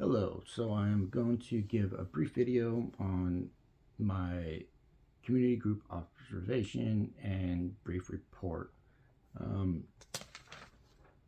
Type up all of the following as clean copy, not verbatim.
Hello, so I'm going to give a brief video on my community group observation and brief report. Um,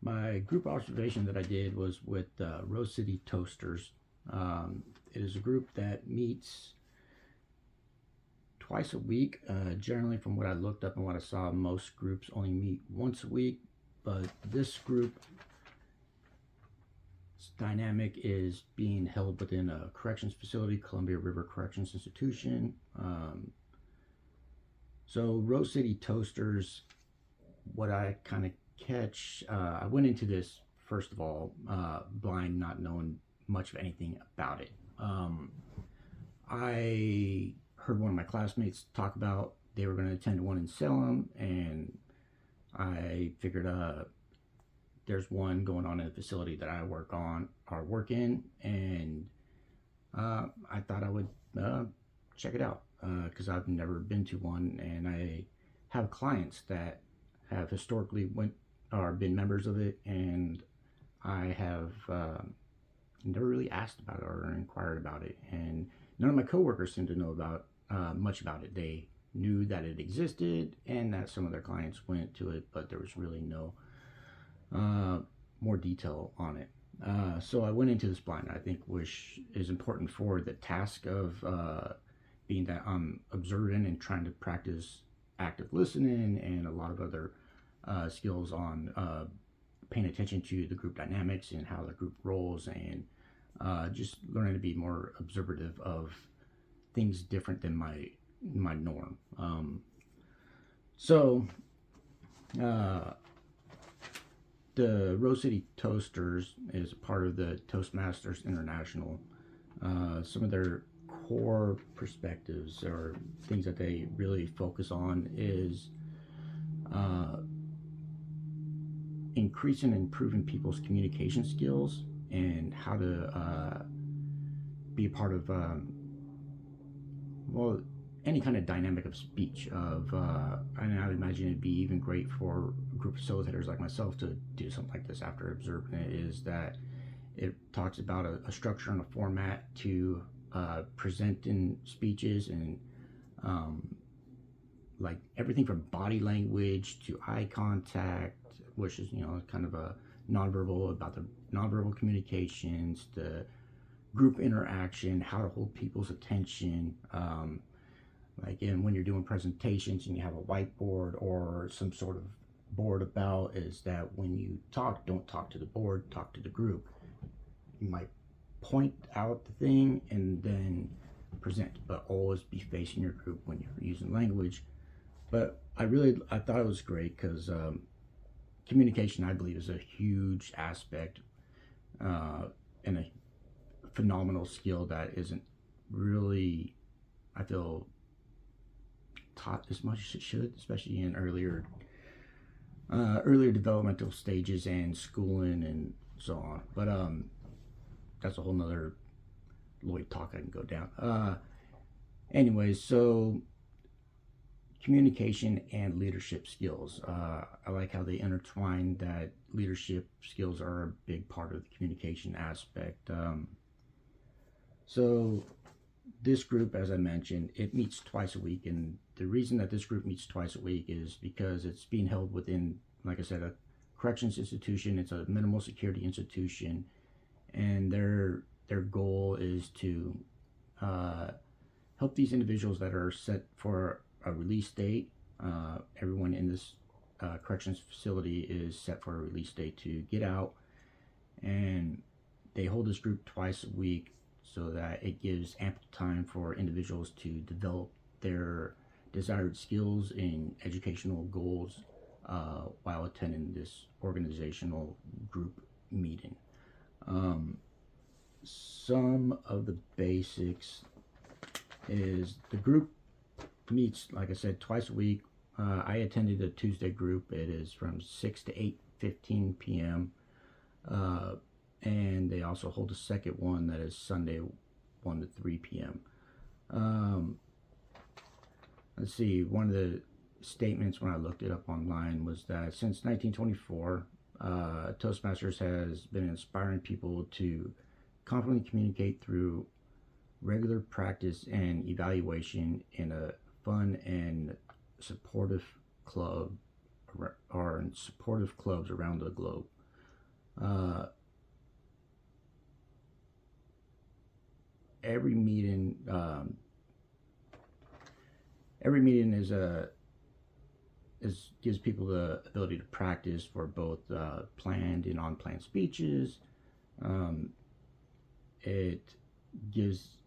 my group observation that I did was with Rose City Toasters. It is a group that meets twice a week. Generally, from what I looked up and what I saw, most groups only meet once a week, but this group dynamic is being held within a corrections facility, Columbia River Corrections Institution. So Rose City Toasters, what I kind of catch, I went into this first of all blind, not knowing much of anything about it. I heard one of my classmates talk about they were going to attend one in Salem, and I figured there's one going on in the facility that I work in, and I thought I would check it out because I've never been to one, and I have clients that have historically been members of it, and I have never really asked about it or inquired about it, and none of my coworkers seem to know about much about it. They knew that it existed and that some of their clients went to it, but there was really no more detail on it. So I went into this blind, I think, which is important for the task of being that I'm observant and trying to practice active listening and a lot of other skills on paying attention to the group dynamics and how the group rolls, and just learning to be more observative of things different than my norm. The Rose City Toasters is a part of the Toastmasters International. Some of their core perspectives or things that they really focus on is increasing and improving people's communication skills and how to be a part of any kind of dynamic of speech and I would imagine it'd be even great for group facilitators like myself to do something like this after observing it, is that it talks about a structure and a format to present in speeches, and like everything from body language to eye contact, which is kind of a nonverbal, about the nonverbal communications, the group interaction, how to hold people's attention. Like when you're doing presentations and you have a whiteboard or some sort of board about, is that when you talk, don't talk to the board, talk to the group. You might point out the thing and then present, but always be facing your group when you're using language. But I thought it was great because communication, I believe, is a huge aspect and a phenomenal skill that isn't really, I feel, taught as much as it should, especially in earlier developmental stages and schooling and so on. But that's a whole nother Lloyd talk I can go down. Anyways, so communication and leadership skills. I like how they intertwine that leadership skills are a big part of the communication aspect. So this group, as I mentioned, it meets twice a week, and the reason that this group meets twice a week is because it's being held within, like I said, a corrections institution. It's a minimal security institution, and their goal is to help these individuals that are set for a release date. Everyone in this corrections facility is set for a release date to get out, and they hold this group twice a week so that it gives ample time for individuals to develop their desired skills and educational goals while attending this organizational group meeting. Some of the basics is the group meets, like I said, twice a week. I attended a Tuesday group. It is from 6 to 8:15 p.m. And they also hold a second one that is Sunday 1 to 3 p.m. Let's see, one of the statements when I looked it up online was that since 1924, Toastmasters has been inspiring people to confidently communicate through regular practice and evaluation in a fun and supportive club or in supportive clubs around the globe. Uh, every meeting, every meeting is gives people the ability to practice for both planned and unplanned speeches. Um, it gives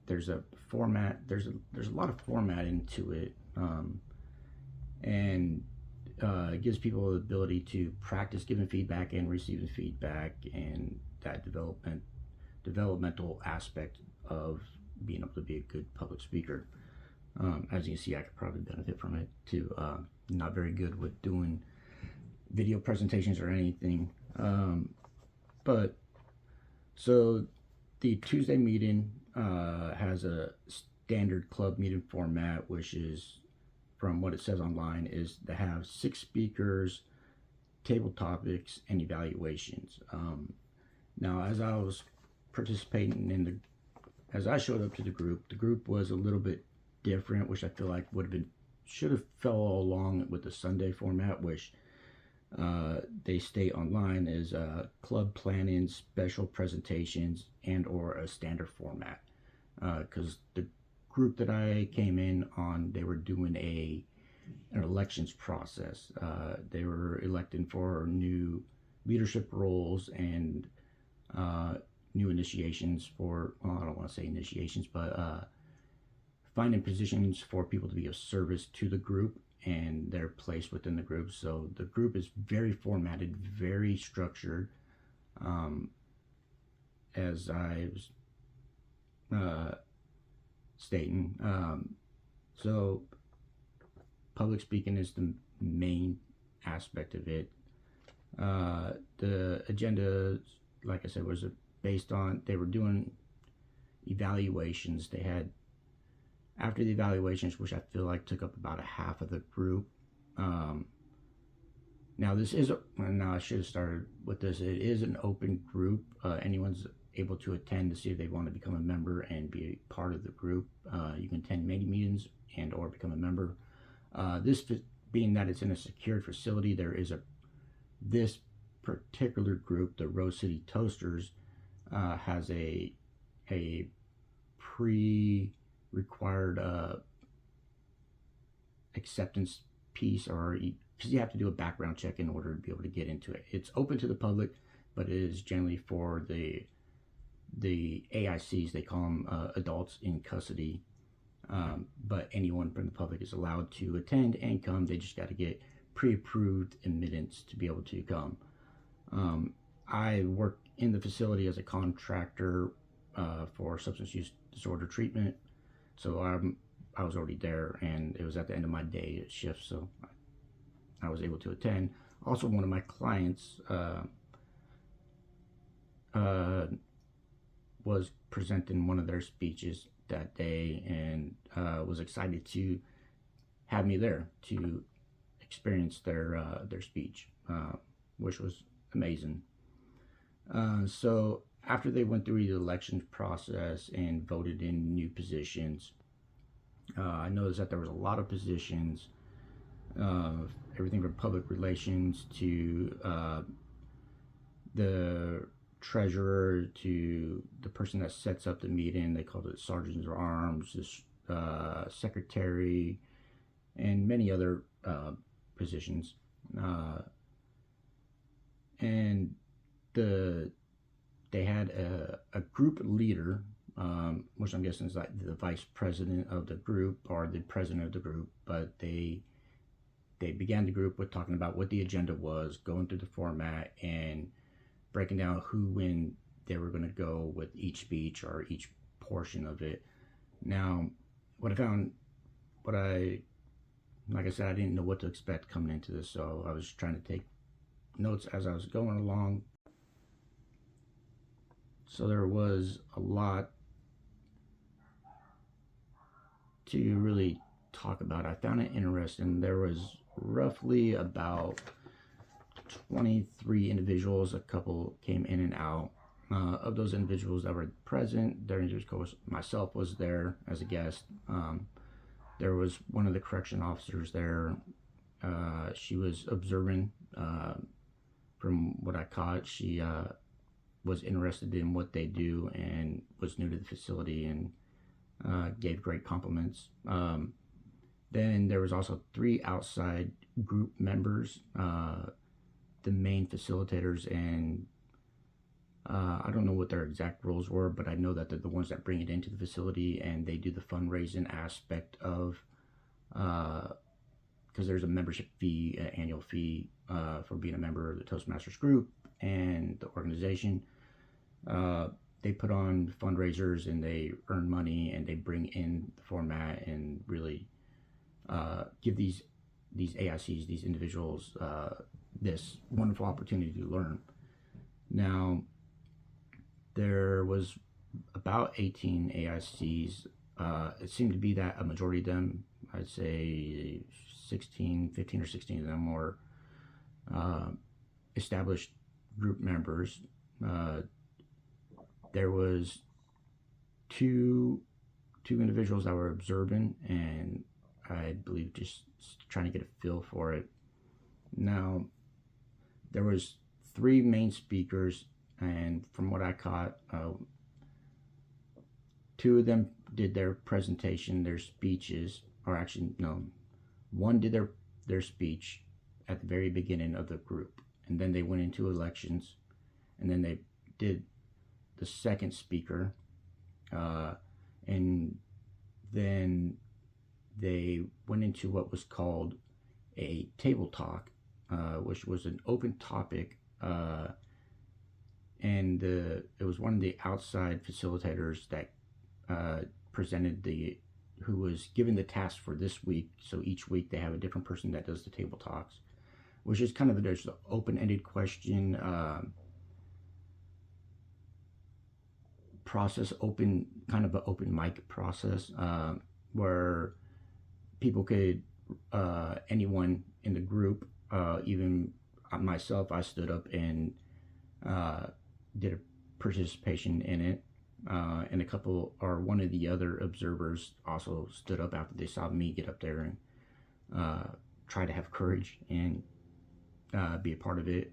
there's a format. There's a lot of format into it, and it gives people the ability to practice giving feedback and receiving feedback, and that developmental aspect of being able to be a good public speaker. As you can see, I could probably benefit from it too. Not very good with doing video presentations or anything. But so the Tuesday meeting has a standard club meeting format, which is, from what it says online, is to have 6 speakers, table topics, and evaluations. Now, as I was participating as I showed up to the group was a little bit different, which I feel like should have fell along with the Sunday format, which they state online is club planning, special presentations, and or a standard format. Because the group that I came in on, they were doing an elections process. They were electing for new leadership roles and new initiations for, well, I don't want to say initiations, but finding positions for people to be of service to the group and their place within the group. So the group is very formatted, very structured. As I was stating, so public speaking is the main aspect of it. The agenda, like I said, was based on, they were doing evaluations. They had, after the evaluations, which I feel like took up about a half of the group. Now I should have started with this. It is an open group. Anyone's able to attend to see if they want to become a member and be a part of the group. You can attend many meetings and or become a member. This being that it's in a secured facility, this particular group, the Rose City Toasters, has a pre-required acceptance piece, or because you have to do a background check in order to be able to get into it. It's open to the public, but it is generally for the AICs. They call them adults in custody. But anyone from the public is allowed to attend and come. They just got to get pre-approved admittance to be able to come. I work in the facility as a contractor for substance use disorder treatment. So I was already there, and it was at the end of my day shift, so I was able to attend. Also, one of my clients was presenting one of their speeches that day, and was excited to have me there to experience their speech, which was amazing. So after they went through the election process and voted in new positions, I noticed that there was a lot of positions, everything from public relations to the treasurer to the person that sets up the meeting. They called it sergeant at arms, secretary, and many other positions. And they had a group leader, which I'm guessing is like the vice president of the group or the president of the group, but they began the group with talking about what the agenda was, going through the format, and breaking down who, when they were going to go with each speech or each portion of it. Now, like I said, I didn't know what to expect coming into this, so I was trying to take notes as I was going along. So there was a lot to really talk about. I found it interesting. There was roughly about 23 individuals. A couple came in and out. Of those individuals that were present, myself was there as a guest. There was one of the correction officers there. She was observant. From what I caught, she was interested in what they do and was new to the facility and gave great compliments. Then there was also 3 outside group members, the main facilitators, and I don't know what their exact roles were, but I know that they're the ones that bring it into the facility and they do the fundraising aspect of, because there's a membership fee, an annual fee for being a member of the Toastmasters group and the organization. They put on fundraisers and they earn money and they bring in the format and really give these AICs, these individuals, this wonderful opportunity to learn. Now, there was about 18 AICs. It seemed to be that a majority of them, I'd say 15 or 16 of them were established group members. There was two individuals that were observant, and I believe just trying to get a feel for it. Now, there was 3 main speakers, and from what I caught, 2 of them did their presentation, their speeches, or actually no, one did their speech at the very beginning of the group, and then they went into elections, and then they did the second speaker, and then they went into what was called a table talk, which was an open topic, and it was one of the outside facilitators that presented who was given the task for this week. So each week they have a different person that does the table talks, which is kind of there's an open-ended question process, kind of an open mic process, where people could, anyone in the group, even myself, I stood up and did a participation in it, and one of the other observers also stood up after they saw me get up there and try to have courage and be a part of it.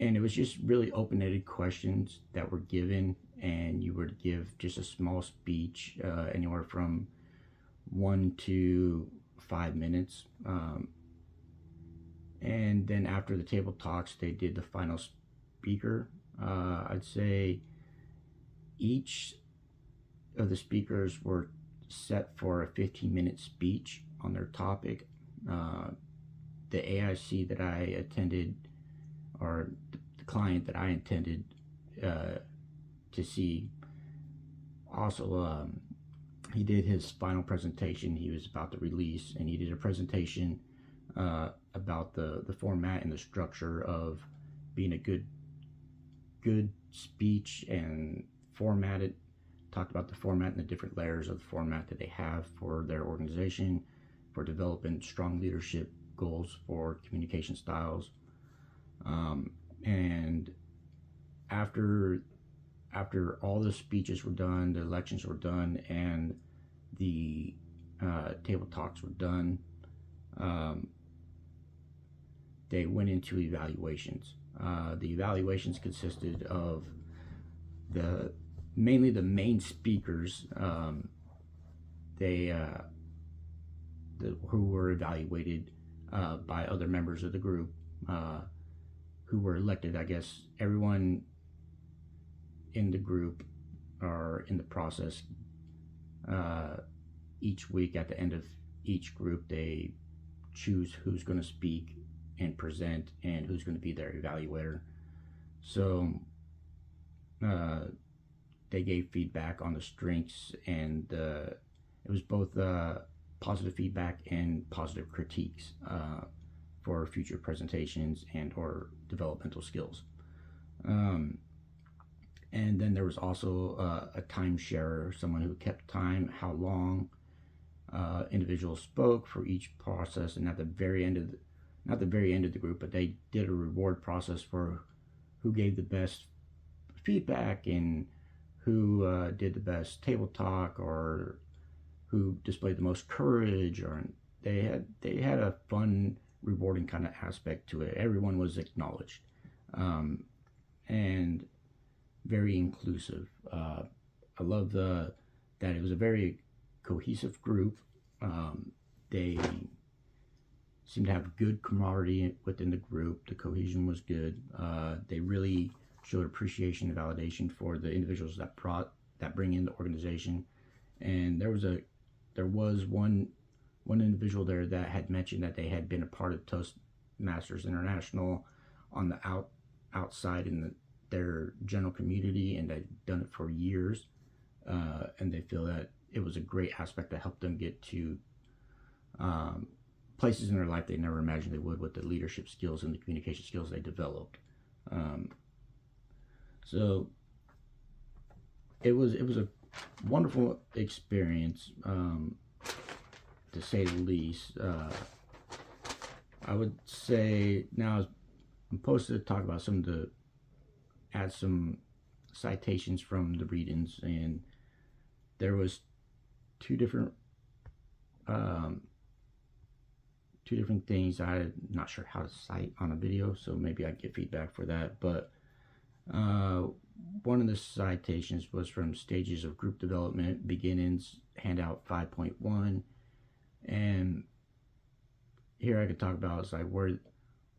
And it was just really open-ended questions that were given, and you were to give just a small speech, anywhere from 1 to 5 minutes. And then after the table talks, they did the final speaker. I'd say each of the speakers were set for a 15-minute speech on their topic. The AIC that I attended, or the client that I intended to see, also he did his final presentation. He was about to release, and he did a presentation about the format and the structure of being a good speech and formatted. Talked about the format and the different layers of the format that they have for their organization, for developing strong leadership goals for communication styles. And after all the speeches were done, the elections were done, and the table talks were done, they went into evaluations. The evaluations consisted of mainly the main speakers, who were evaluated by other members of the group, who were elected. I guess everyone in the group or in the process, each week at the end of each group, they choose who's going to speak and present and who's going to be their evaluator. So they gave feedback on the strengths, and it was both positive feedback and positive critiques for future presentations and or developmental skills. And then there was also a time sharer, someone who kept time, how long individuals spoke for each process, and at the very end of not the very end of the group, but they did a reward process for who gave the best feedback and who did the best table talk, or who displayed the most courage, or they had a fun, rewarding kind of aspect to it. Everyone was acknowledged, and very inclusive. I love that it was a very cohesive group. They seemed to have good camaraderie within the group. The cohesion was good. They really showed appreciation and validation for the individuals that bring in the organization. And there was one individual there that had mentioned that they had been a part of Toastmasters International on the outside in their general community, and they'd done it for years. And they feel that it was a great aspect that helped them get to places in their life they never imagined they would, with the leadership skills and the communication skills they developed. So it was a wonderful experience, to say the least. I would say now I'm supposed to talk about add some citations from the readings, and there was two different things I'm not sure how to cite on a video, so maybe I'd get feedback for that. But one of the citations was from Stages of Group Development Beginnings, handout 5.1, and here I could talk about is like where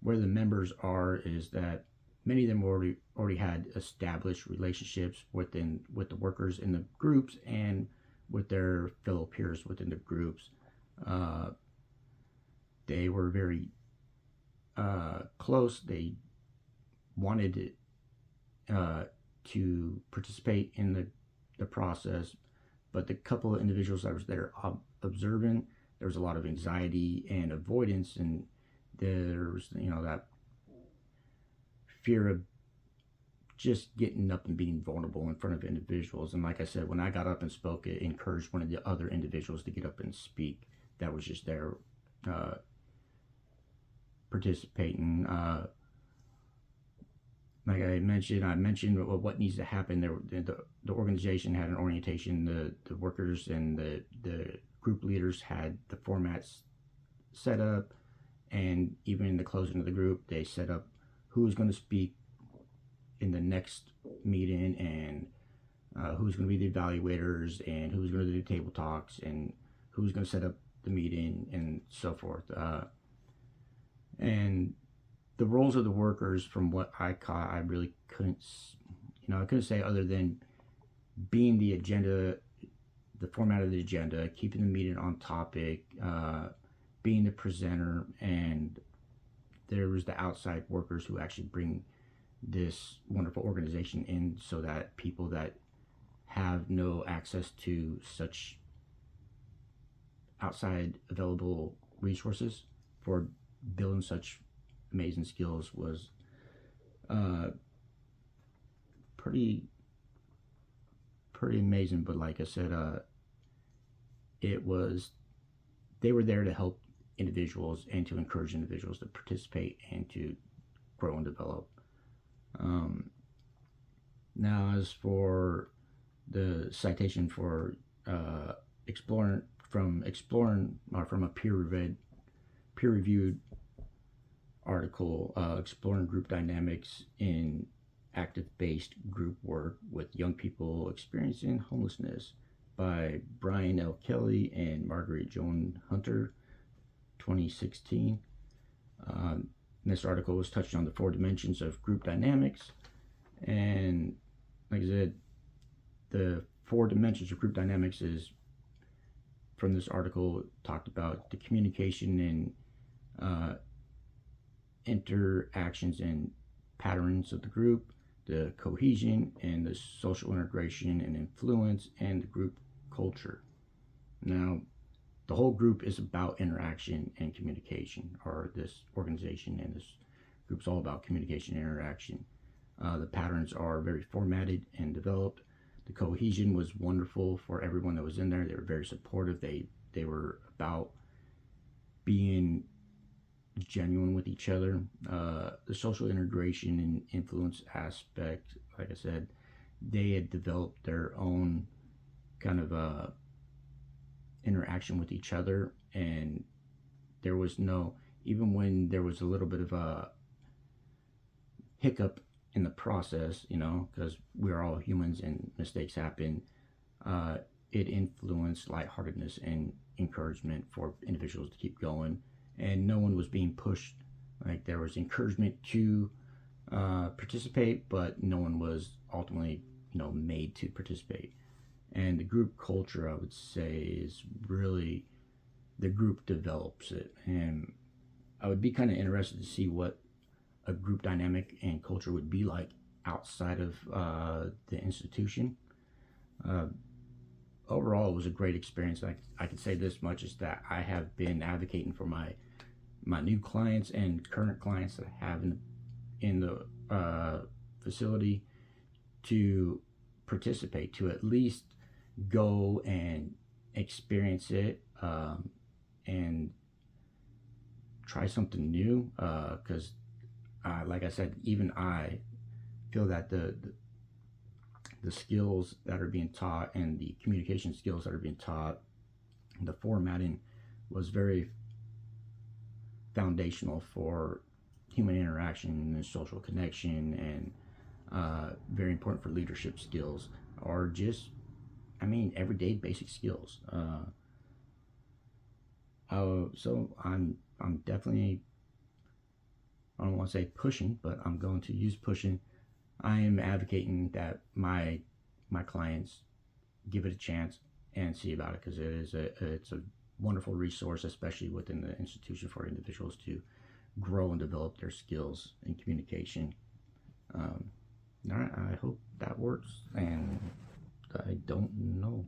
the members are, is that many of them already had established relationships with the workers in the groups and with their fellow peers within the groups. They were very close. They wanted to participate in the process, but the couple of individuals that was there observing, there was a lot of anxiety and avoidance, and there was that fear of just getting up and being vulnerable in front of individuals. And like I said, when I got up and spoke, it encouraged one of the other individuals to get up and speak that was just there participating. Like I mentioned what needs to happen. The organization had an orientation. The workers and the group leaders had the formats set up, and even in the closing of the group, they set up who's going to speak in the next meeting, and who's going to be the evaluators, and who's going to do table talks, and who's going to set up the meeting, and so forth. And the roles of the workers, from what I caught, I really couldn't say other than being the agenda, the format of the agenda, keeping the meeting on topic, being the presenter, and there was the outside workers who actually bring this wonderful organization in, so that people that have no access to such outside available resources for building such amazing skills was pretty amazing. But like I said, they were there to help individuals and to encourage individuals to participate and to grow and develop. Now, as for the citation for exploring from a peer-reviewed article, exploring group dynamics in active-based group work with young people experiencing homelessness, by Brian L. Kelly and Margaret Joan Hunter, 2016. This article was touching on the 4 dimensions of group dynamics, and like I said, the 4 dimensions of group dynamics is, from this article, talked about the communication and interactions and patterns of the group, the cohesion and the social integration and influence, and the group culture. Now, the whole group is about interaction and communication, or this organization and this group's all about communication and interaction. The patterns are very formatted and developed. The cohesion was wonderful for everyone that was in there. They were very supportive. They were about being genuine with each other. The social integration and influence aspect, like I said, they had developed their own kind of interaction with each other, and there was no, even when there was a little bit of a hiccup in the process, because we're all humans and mistakes happen, uh, it influenced lightheartedness and encouragement for individuals to keep going, and no one was being pushed. Like there was encouragement to participate, but no one was ultimately, made to participate. And the group culture, I would say, is really the group develops it, and I would be kind of interested to see what a group dynamic and culture would be like outside of the institution. Uh, Overall, it was a great experience. I can say this much is that I have been advocating for my new clients and current clients that I have in the facility to participate, to at least go and experience it, and try something new. Because, like I said, even I feel that the skills that are being taught and the communication skills that are being taught, the formatting was very foundational for human interaction and social connection, and very important for leadership skills, or just, everyday basic skills. So I'm definitely, I don't want to say pushing, but I'm going to use pushing. I am advocating that my clients give it a chance and see about it, because it's a wonderful resource, especially within the institution, for individuals to grow and develop their skills in communication. All right, I hope that works, and I don't know.